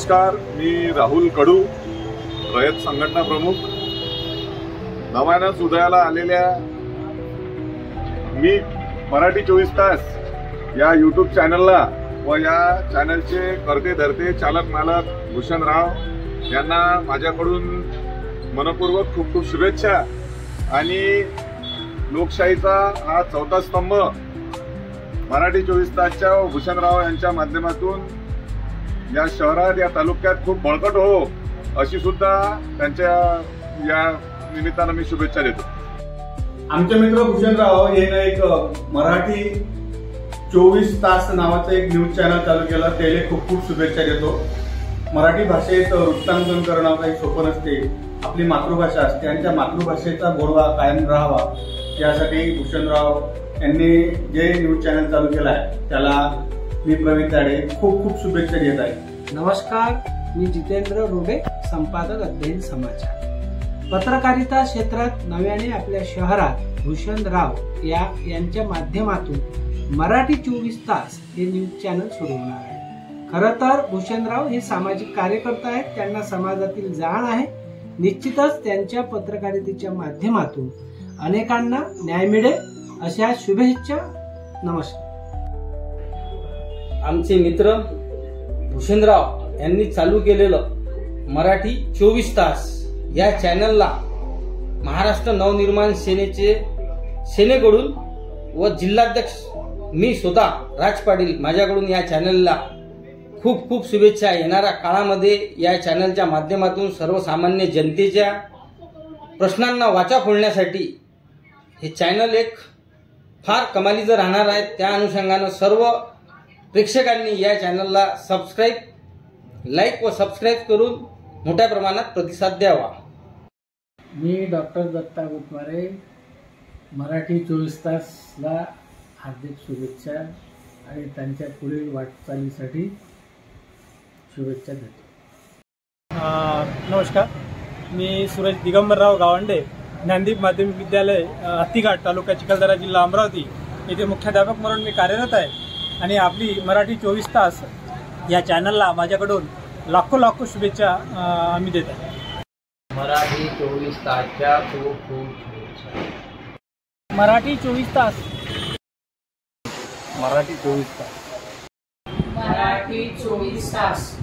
नमस्कार, मी राहुल कडू, रयत संघटना प्रमुख. नव्यानच उदयाला आलेल्या मी मराठी 24 तास या यूट्यूब चॅनलला व या चॅनलचे करते धरते चालक मालक भूषणराव यांना माझ्याकडून मनपूर्वक खूप खूप शुभेच्छा. आणि लोकशाहीचा हा चौथा स्तंभ मराठी 24 तासच्या भूषणराव यांच्या माध्यमातून या शहरात या तालुक्यात खूप बळकट हो अशी सुद्धा त्यांच्या या निमित्तानं मी शुभेच्छा देतो. आमचे मित्र भूषणराव यांनी एक मराठी 24 तास नावाचं एक न्यूज चॅनल चालू केलं. त्याला खूप खूप शुभेच्छा देतो. मराठी भाषेत वृत्तांकन करणं काही सोपं नसते. आपली मातृभाषा असते आणि त्या मातृभाषेचा गोडवा कायम राहावा यासाठी भूषणराव यांनी जे न्यूज चॅनल चालू केलं आहे त्याला मी प्रवीण ताडे खूप खूप शुभेच्छा देत आहे. नमस्कार, मी जितेंद्र रोडे, संपादक अध्ययन समाचार. पत्रकारिता क्षेत्रात नव्याने आपल्या शहरात भूषणराव यांच्या माध्यमातून मराठी 24 तास हे न्यूज चॅनल सुरू होणार आहे. खरं तर भूषणराव हे सामाजिक कार्यकर्ता आहेत. त्यांना समाजातील जाण आहे. निश्चितच त्यांच्या पत्रकारितेच्या माध्यमातून अनेकांना न्याय मिळेल अशा शुभेच्छा. नमस्कार. आमचे मित्र भूषणराव यांनी चालू केलेलं मराठी 24 तास या चॅनलला महाराष्ट्र नवनिर्माण सेनेकडून व जिल्हाध्यक्ष मी स्वतः राज पाटील माझ्याकडून या चॅनलला खूप खूप शुभेच्छा. येणाऱ्या काळामध्ये या चॅनलच्या माध्यमातून सर्वसामान्य जनतेच्या प्रश्नांना वाचा फोडण्यासाठी हे चॅनल एक फार कमालीचं राहणार आहे. त्या अनुषंगानं सर्व प्रेक्षकांनी या चॅनलला लाईक व सबस्क्राईब करून मोठ्या प्रमाणात प्रतिसाद द्यावा. मी डॉक्टर दत्ता गुटमारे मराठी 24 तासला हार्दिक शुभेच्छा आणि त्यांच्या पुढील वाटचालीसाठी शुभेच्छा देतो. नमस्कार, मी सुरेश दिगंबरराव गावंडे, ज्ञानदीप माध्यमिक विद्यालय हत्तीघाट तालुका चिखलदरा जिल्हा अमरावती येथे मुख्याध्यापक म्हणून मी कार्यरत आहे. आणि आपली मराठी 24 तास या चॅनलला माझ्याकडून लाखो शुभेच्छा आम्ही देत आहे. मराठी 24 तासच्या खूप खूप शुभेच्छा. मराठी 24 तास. मराठी 24 तास. मराठी 24 तास.